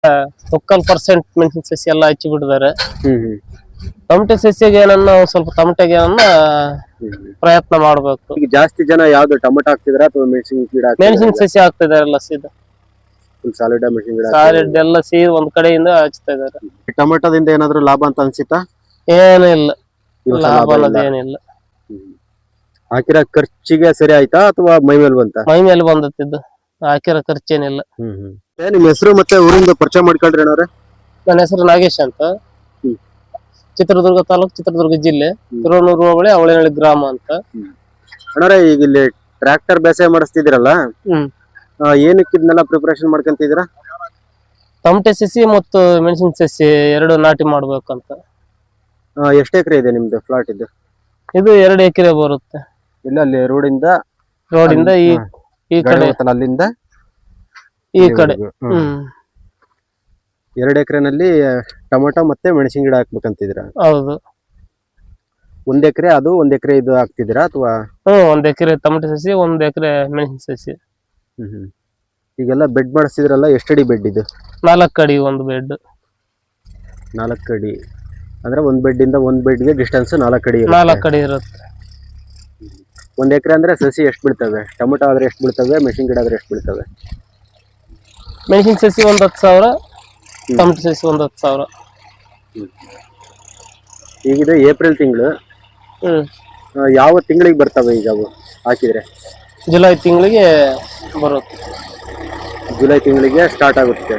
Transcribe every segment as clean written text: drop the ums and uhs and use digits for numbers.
ಮುಕ್ಕಾಲ್% ಮೆಣಸಿನ ಸಸಿ ಎಲ್ಲ ಹಚ್ಚಿ ಬಿಟ್ಟಿದ್ದಾರೆ. ಹ್ಮ್ ಟೊಮಟೆ ಸಸಿಗೆ ಏನನ್ನ ಸ್ವಲ್ಪ ಟೊಮಟೆಗೆ ಏನನ್ನ ಪ್ರಯತ್ನ ಮಾಡ್ಬೇಕು. ಈಗ ಜಾಸ್ತಿ ಜನ ಯಾವ್ದು ಟೊಮಟೊ ಹಾಕ್ತಿದ್ರ ಅಥವಾ ಮೆಣಸಿನ ಗಿಡ ಮೆಣಸಿನ ಸಸಿ ಹಾಕ್ತಿದಾರಲ್ಲ ಸೀದಾ ಫುಲ್ ಸಾಲಿಡ್ ಮೆಣಸಿನ ಗಿಡ ಸಾಲಿಡ್ ಎಲ್ಲ ಸೀದಾ ಒಂದ್ ಕಡೆಯಿಂದ ಹಚ್ತಾ ಇದಾರೆ. ಟೊಮಟೊದಿಂದ ಏನಾದ್ರು ಲಾಭ ಅಂತ ಅನ್ಸಿತಾ? ಏನೂ ಇಲ್ಲ, ಲಾಭ ಅನ್ನೋದು ಏನಿಲ್ಲ. ಹಾಕಿರೋ ಖರ್ಚಿಗೆ ಸರಿ ಆಯ್ತಾ ಅಥವಾ ಮೈ ಮೇಲೆ ಬಂತ? ಮೈ ಮೇಲೆ ಬಂದತ್ತಿದ್ದು, ಹಾಕಿರೋ ಖರ್ಚೇನಿಲ್ಲ. ನಿಮ್ ಹೆಸರು ಮತ್ತೆ ಊರಿಂದ ಪರಿಚಯ ಮಾಡ್ಕೊಳ್ರಿ ಅಣ್ಣವ್ರೆ. ನನ್ನ ಹೆಸರು ನಾಗೇಶ್ ಅಂತ, ಚಿತ್ರದುರ್ಗ ತಾಲೂಕು, ಚಿತ್ರದುರ್ಗ ಜಿಲ್ಲೆ, ತಿರುವನೂರು ಹೋಬಳಿ, ಅವಳೇನಹಳ್ಳಿ ಗ್ರಾಮ ಅಂತ. ಅಣ್ಣವ್ರೆ, ಈಗ ಇಲ್ಲಿ ಟ್ರ್ಯಾಕ್ಟರ್ ಬೇಸಾಯ ಮಾಡಿಸ್ತಿದಿರಲ್ಲ, ಏನಕ್ಕೆ ಇದನ್ನೆಲ್ಲ ಪ್ರಿಪರೇಷನ್ ಮಾಡ್ಕೊಂತಿದ್ದೀರಾ? ಟೊಮಟೆ ಸಸಿ ಮತ್ತು ಮೆಣಸಿನ ಸಸಿ ಎರಡು ನಾಟಿ ಮಾಡ್ಬೇಕಂತ. ಎಷ್ಟು ಎಕರೆ ಇದೆ ನಿಮ್ದು ಫ್ಲಾಟ್? ಇದು 2 ಎಕರೆ ಬರುತ್ತೆ. ಇಲ್ಲ, ಅಲ್ಲಿ ರೋಡಿಂದ ಈ ಕಡೆ, ಅಲ್ಲಿಂದ ಈ ಕಡೆ. 2 ಎಕರೆನಲ್ಲಿ ಟೊಮೊಟೊ ಮತ್ತೆ ಮೆಣಸಿನ ಗಿಡ ಹಾಕ್ಬೇಕಂತಿದ್ದೀರಾ? ಹೌದು. 1 ಎಕರೆ ಅದು 1 ಎಕರೆ ಇದು ಹಾಕ್ತಿದ್ದೀರಾ ಅಥವಾ? 1 ಎಕರೆ ಟೊಮಟೆ ಸಸಿ, 1 ಎಕರೆ ಮೆಣಸಿನ ಸಸಿ. ಈಗೆಲ್ಲ ಬೆಡ್ ಮಾಡಿಸ್ತಿದ್ರಲ್ಲ, ಎಷ್ಟಡಿ ಬೆಡ್ ಇದು? 4 ಅಡಿ ಒಂದು ಬೆಡ್. 4 ಅಡಿ ಅಂದ್ರೆ ಒಂದ್ ಬೆಡ್ ಇಂದ ಒಂದ್ ಬೆಡ್ಗೆ ಡಿಸ್ಟೆನ್ಸ್ 4 ಅಡಿ ಇರುತ್ತೆ. 4 ಅಡಿ ಇರುತ್ತೆ. 1 ಎಕರೆ ಅಂದ್ರೆ ಸಸಿ ಎಷ್ಟು ಬೀಳ್ತವೆ? ಟೊಮೊಟೊ ಆದ್ರೆ ಎಷ್ಟು ಬೀಳ್ತವೆ? ಮೆಣಸಿನ ಗಿಡ ಆದ್ರೆ ಎಷ್ಟು ಬೀಳ್ತವೆ? ಮೆಣಸಿನ ಸಸಿ ಒಂದು 10,000, ಟೊಮಟೆ ಸಸಿ ಒಂದು 10,000. ಈಗಿದೆ ಏಪ್ರಿಲ್ ತಿಂಗಳು, ಯಾವ ತಿಂಗಳಿಗೆ ಬರ್ತವೆ ಈಗ ಅವು ಹಾಕಿದ್ರೆ? ಜುಲೈ ತಿಂಗಳಿಗೆ ಬರುತ್ತೆ. ಜುಲೈ ತಿಂಗಳಿಗೆ ಸ್ಟಾರ್ಟ್ ಆಗುತ್ತೆ.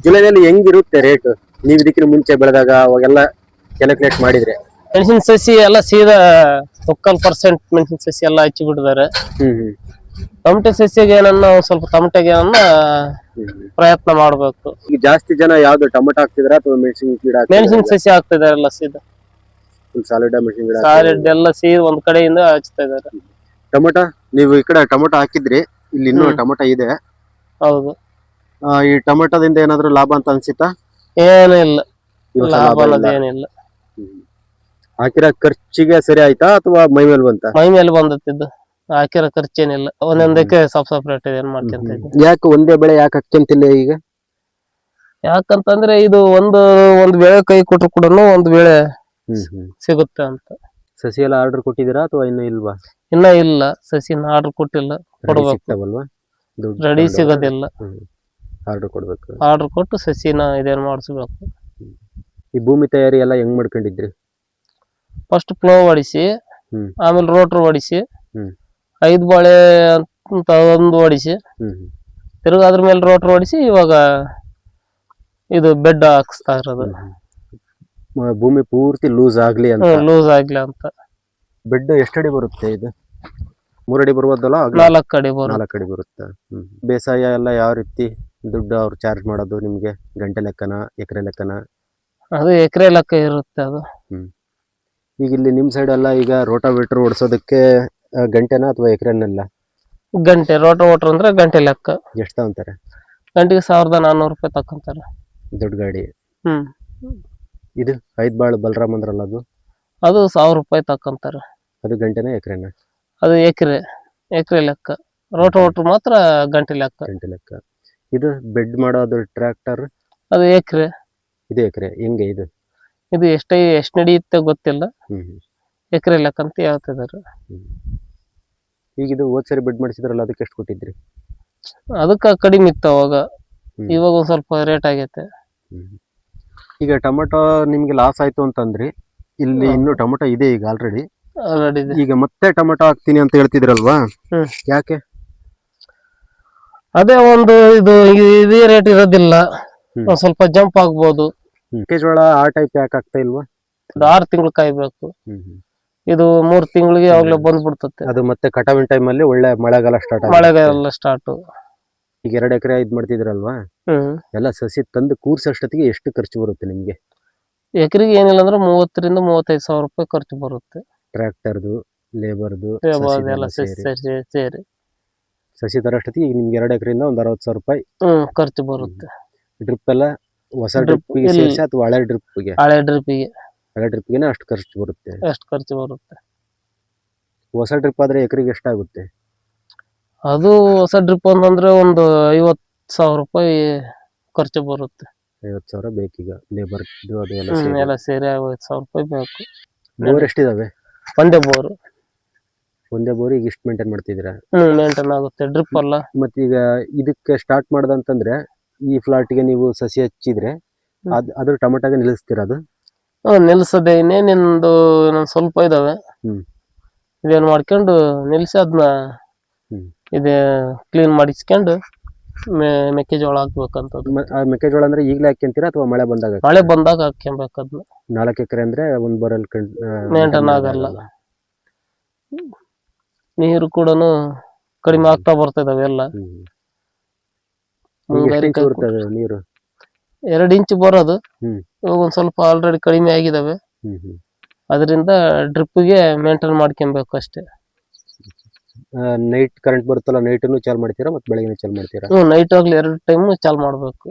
ಜುಲೈನಲ್ಲಿ ಹೆಂಗಿರುತ್ತೆ ರೇಟ್? ನೀವು ಇದಕ್ಕಿಂತ ಮುಂಚೆ ಬೆಳೆದಾಗ ಅವಾಗೆಲ್ಲ ಕ್ಯಾಲ್ಕುಲೇಟ್ ಮಾಡಿದ್ರೆ? ಮೆಣಸಿನ ಸಸಿ ಎಲ್ಲ ಸೀದಾ 1/4% ಮೆಣಸಿನ ಸಸಿ ಎಲ್ಲ ಹಚ್ಚಿ ಬಿಟ್ಟಿದ್ದಾರೆ. ಟೊಮಟೆ ಸಸಿಗೆ ಏನನ್ನ ಸ್ವಲ್ಪ ಟೊಮಟೆಗೆ ಏನನ್ನ ಪ್ರಯತ್ನ ಮಾಡ್ಬೇಕು. ಈಗ ಜಾಸ್ತಿ ಜನ ಯಾವ್ದು ಟೊಮಟೊ ಹಾಕ್ತಿದ್ರ ಅಥವಾ ಮೆಣಸಿನ ಗಿಡ? ಮೆಣಸಿನ ಸಸಿ ಹಾಕ್ತಿದಾರಲ್ಲ ಸೀದಾ ಸಾಲಿಡ್ ಮೆಣಸಿನ ಗಿಡ, ಸಾಲಿಡ್ ಎಲ್ಲ ಸೀದಾ ಒಂದ್ ಕಡೆಯಿಂದ ಹಚ್ತಾ ಇದಾರೆ. ಟೊಮೊಟೊ ನೀವು ಈ ಕಡೆ ಟೊಮೊಟೊ ಹಾಕಿದ್ರಿ, ಇಲ್ಲಿ ಇನ್ನೂ ಟೊಮೊಟೊ ಇದೆ. ಹೌದು. ಈ ಟೊಮೊಟೊದಿಂದ ಏನಾದ್ರು ಲಾಭ ಅಂತ ಅನ್ಸಿತಾ? ಏನೂ ಇಲ್ಲ, ಲಾಭ ಅನ್ನೋದು ಏನಿಲ್ಲ. ಹಾಕಿರೋ ಖರ್ಚಿಗೆ ಸರಿ ಆಯ್ತಾ ಅಥವಾ ಮೈ ಮೇಲೆ ಬಂತ? ಮೈ ಮೇಲೆ ಬಂದತ್ತಿದ್ದು, ಹಾಕಿರೋ ಖರ್ಚೇನಿಲ್ಲ. ಒಂದೊಂದಕ್ಕೆ ಸಪ್ರೇಟ್ ಏನ್ ಮಾಡ್ಕೊಂತ ಇದ್ದೀನಿ. ಯಾಕೆ ಒಂದೇ ಬೆಳೆ ಯಾಕೆ ಹಾಕ್ಯಂತಿಲ್ಲ ಈಗ? ಯಾಕಂತಂದ್ರೆ ಇದು ಒಂದು ಬೆಳೆ ಕೈ ಕೊಟ್ಟರು ಕೂಡ ಒಂದು ಬೆಳೆ ಸಿಗುತ್ತೆ ಅಂತ. ಸಸಿ ಎಲ್ಲ ಆರ್ಡರ್ ಕೊಟ್ಟಿದ್ದೀರಾ ಅಥವಾ ಇನ್ನೂ ಇಲ್ವಾ? ಇನ್ನ ಇಲ್ಲ, ಸಸಿನ ಆರ್ಡರ್ ಕೊಟ್ಟಿಲ್ಲ. ಕೊಡ್ಬೇಕಲ್ವಾ? ರೆಡಿ ಸಿಗೋದಿಲ್ಲ. ಆರ್ಡರ್ ಕೊಡ್ಬೇಕು. ಆರ್ಡರ್ ಕೊಟ್ಟು ಸಸಿನ ಇದೇನ್ ಮಾಡಿಸ್ಬೇಕು. ಈ ಭೂಮಿ ತಯಾರಿ ಎಲ್ಲ ಹೆಂಗ್ ಮಾಡ್ಕೊಂಡಿದ್ರಿ? ಫಸ್ಟ್ ಪ್ಲೋ ಹೊಡಿಸಿ, ಆಮೇಲೆ ರೋಟ್ರ್ ಹೊಡಿಸಿ, 5 ಬಾಳೆ ಅಂತ ಒಂದು ಹೊಡಿಸಿ, ತಿರ್ಗ ಅದ್ರ ಮೇಲೆ ರೋಟ್ರ್ ಹೊಡಿಸಿ, ಇವಾಗ ಇದು ಬೆಡ್ ಹಾಕ್ಸ್ತಾ ಇರೋದು. ಭೂಮಿ ಪೂರ್ತಿ ಲೂಸ್ ಆಗ್ಲಿ ಅಂತ. ಬೆಡ್ ಎಷ್ಟಡಿ ಬರುತ್ತೆ ಇದು? 3 ಅಡಿ ಬರುವುದಲ್ಲ? 4 ಅಡಿ ಬರುತ್ತೆ. ಬೇಸಾಯ ಎಲ್ಲ ಯಾವ ರೀತಿ ದುಡ್ಡು ಅವ್ರು ಚಾರ್ಜ್ ಮಾಡೋದು ನಿಮ್ಗೆ? ಗಂಟೆ ಲೆಕ್ಕನ, ಎಕರೆ ಲೆಕ್ಕನ? ಅದು ಎಕರೆ ಲೆಕ್ಕ ಇರುತ್ತೆ ಅದು. ಈಗ ಇಲ್ಲಿ ನಿಮ್ ಸೈಡ್ ಎಲ್ಲ ಈಗ ರೋಟಾವೇಟರ್ ಓಡಿಸೋದಕ್ಕೆ ಗಂಟೆನ ಅಥವಾ ಎಕರೆನೆಲ್ಲ? ಗಂಟೆ. ರೋಟಾವೇಟರ್ ಅಂದ್ರೆ ಗಂಟೆ ಲೆಕ್ಕ. ಎಷ್ಟು ತಗೊಂತಾರೆ? ಗಂಟೆಗೆ 1400 ರೂಪಾಯಿ ತಕೊಂತಾರೆ. ದೊಡ್ಡ ಗಾಡಿ. ಇದು 5 ಬಾಳು ಬಲರಾಮ್ ಅಂದ್ರಲ್ಲ, ಅದು 1000 ರೂಪಾಯಿ ತಕೊಂತಾರೆ. ಅದು ಗಂಟೆನ ಎಕರೆನ? ಅದು ಎಕರೆ ಲೆಕ್ಕ. ರೋಟಾವೇಟರ್ ಮಾತ್ರ ಗಂಟೆ ಲೆಕ್ಕ. ಇದು ಬೆಡ್ ಮಾಡೋದು ಟ್ರ್ಯಾಕ್ಟರ್? ಅದು ಎಕರೆ. ಇದು ಎಕರೆ. ಹೆಂಗೆ ಇದು? ಇದು ಎಷ್ಟು ನಡೆಯುತ್ತೆ ಗೊತ್ತಿಲ್ಲ, ಎಕರೆ ಲೆಕ್ಕ ಅಂತ ಹೇಳ್ತಿದಾರೆ. ಈಗ ಇದು ಹೋದ್ ಸರಿ ಬೆಡ್ ಮಾಡಿಸಿದ್ರಲ್ಲ, ಅದಕ್ಕೆ ಎಷ್ಟು ಕೊಟ್ಟಿದ್ರಿ? ಅದಕ್ಕೆ ಕಡಿಮೆ ಇತ್ತು ಅವಾಗ, ಇವಾಗ ಒಂದ್ ಸ್ವಲ್ಪ ರೇಟ್ ಆಗೈತೆ. ಈಗ ಟೊಮೊಟೊ ನಿಮ್ಗೆ ಲಾಸ್ ಆಯ್ತು ಅಂತಂದ್ರಿ, ಇಲ್ಲಿ ಇನ್ನು ಟೊಮೊಟೊ ಇದೆ ಈಗ ಆಲ್ರೆಡಿ. ಈಗ ಮತ್ತೆ ಟೊಮೊಟೊ ಹಾಕ್ತೀನಿ ಅಂತ ಹೇಳ್ತಿದ್ರಲ್ವಾ, ಯಾಕೆ? ಅದೇ ಒಂದು ಇದೇ ರೇಟ್ ಇರೋದಿಲ್ಲ, ಸ್ವಲ್ಪ ಜಂಪ್ ಆಗ್ಬೋದು. ಮೆಕ್ಕೆಜೋಳ ಆ ಟೈಪ್ ಯಾಕೆ ಆಗ್ತಾ ಇಲ್ವಾ? 6 ತಿಂಗಳು ಕಾಯ್ಬೇಕು. ಇದು 3 ತಿಂಗಳಿಗೆ ಅವಾಗಲೇ ಬಂದ್ಬಿಡ್ತತೆ. ಅದು ಮತ್ತೆ ಕಟಾವಿನ ಟೈಮ್ ಅಲ್ಲಿ ಒಳ್ಳೆ ಮಳೆಗಾಲ ಸ್ಟಾರ್ಟ್. ಈಗ 2 ಎಕರೆ ಇದ್ ಮಾಡ್ತಿದ್ರಲ್ವಾ, ಎಲ್ಲ ಸಸಿ ತಂದು ಕೂರ್ಸೋಷ್ಟೊತ್ತಿಗೆ ಎಷ್ಟು ಖರ್ಚು ಬರುತ್ತೆ ನಿಮ್ಗೆ? ಎಕರೆಗೆ ಏನಿಲ್ಲ ಅಂದ್ರೆ 30,000 ರಿಂದ 35,000 ರೂಪಾಯಿ ಖರ್ಚು ಬರುತ್ತೆ. ಟ್ರ್ಯಾಕ್ಟರ್ದು, ಲೇಬರ್ದು ಸೇರಿ ಸಸಿ ತರೋಷ್ಟೊತ್ತಿಗೆ ಈಗ ನಿಮ್ಗೆ 2 ಎಕರೆಯಿಂದ ಒಂದು 60,000 ರೂಪಾಯಿ ಖರ್ಚು ಬರುತ್ತೆ. ಡ್ರಿಪ್ ಎಲ್ಲ ಹೊಸ ಡ್ರಿಪ್ಗೆ ಸೇರಿಸಿ ಅಥವಾ ಹಳೆ ಡ್ರಿಪ್ಗೆ? ಹಳೆ ಡ್ರಿಪ್ಗೆ ಅಷ್ಟು ಖರ್ಚು ಬರುತ್ತೆ. ಹೊಸ ಡ್ರಿಪ್ ಆದ್ರೆ ಎಕರೆಗೆ ಎಷ್ಟಾಗುತ್ತೆ? ಅದು ಹೊಸ ಡ್ರಿಪ್ ಅಂತಂದ್ರೆ ಒಂದು 50,000 ರೂಪಾಯಿ ಖರ್ಚು ಬರುತ್ತೆ. 50,000 ಬೇಕೀಗ ಲೇಬರ್ ಅದು ಎಲ್ಲ ಹ್ಮ್, ಸೇರಿ. ಎಲ್ಲ ಸೇರಿ 50,000 ರೂಪಾಯಿ ಬೇಕು. ಬೋರ್ ಎಷ್ಟಿದಾವೆ? ಒಂದೇ ಬೋರು. ಒಂದೇ ಬೋರ್ ಈಗ ಇಷ್ಟು ಮೇಂಟೈನ್ ಮಾಡ್ತಿದ್ದೀರಾ? ಮೇಂಟೈನ್ ಆಗುತ್ತೆ, ಡ್ರಿಪ್ ಅಲ್ಲ. ಮತ್ತೀಗ ಇದಕ್ಕೆ ಸ್ಟಾರ್ಟ್ ಮಾಡ್ದಂತಂದ್ರೆ ಈ ಫ್ಲಾಟ್ಗೆ ನೀವು ಸಸಿ ಹಚ್ಚಿದ್ರೆ ಅದ್ರ ಟೊಮೆಟೊಗೆ ನಿಲ್ಲಿಸ್ತೀರ ಅದು? ನಿಲ್ಸದೆ ಇನ್ನೇನಿಂದು ಇನ್ನೊಂದ್ ಸ್ವಲ್ಪ ಇದಾವೆ. ಇದೇನ್ ಮಾಡ್ಕೊಂಡು ನಿಲ್ಸಿ ಅದನ್ನ ಇದೇ ಕ್ಲೀನ್ ಮಾಡಿಸ್ಕೊಂಡು ಮೆಕ್ಕೆಜೋಳ ಹಾಕ್ಬೇಕಂತದ್ದು. ಮೆಕ್ಕೆಜೋಳ ಅಂದ್ರೆ ಈಗಲೇ ಹಾಕ್ಯಂತೀರಾ ಅಥವಾ ಮಳೆ ಬಂದಾಗ? ಮಳೆ ಬಂದಾಗ ಹಾಕ್ಯಂಬೇಕು ಅದನ್ನ. 4 ಎಕರೆ ಅಂದ್ರೆ ಒಂದ್ ಬೋರಲ್ಲಿ ಮೇಂಟೈನ್ ಆಗಲ್ಲ. ನೀರು ಕೂಡ ಕಡಿಮೆ ಆಗ್ತಾ ಬರ್ತಿದಾವೆ ಎಲ್ಲ. ನೀರು 2 ಇಂಚ್ ಬರೋದು, ಇವಾಗ ಒಂದ್ ಸ್ವಲ್ಪ ಆಲ್ರೆಡಿ ಕಡಿಮೆ ಆಗಿದಾವೆ. ಅದರಿಂದ ಡ್ರಿಪ್ಗೆ ಮೇಂಟೈನ್ ಮಾಡ್ಕೊಬೇಕು ಅಷ್ಟೇ. ನೈಟ್ ಕರೆಂಟ್ ಬರುತ್ತಲ್ಲ, ನೈಟನ್ನು ಚಾಲು ಮಾಡ್ತೀರಾ ಮತ್ತೆ ಬೆಳಗ್ಗೆ ಚಾಲು ಮಾಡ್ತೀರಾ? ನೈಟ್ ಆಗ್ಲಿ 2 ಟೈಮ್ ಚಾಲು ಮಾಡ್ಬೇಕು.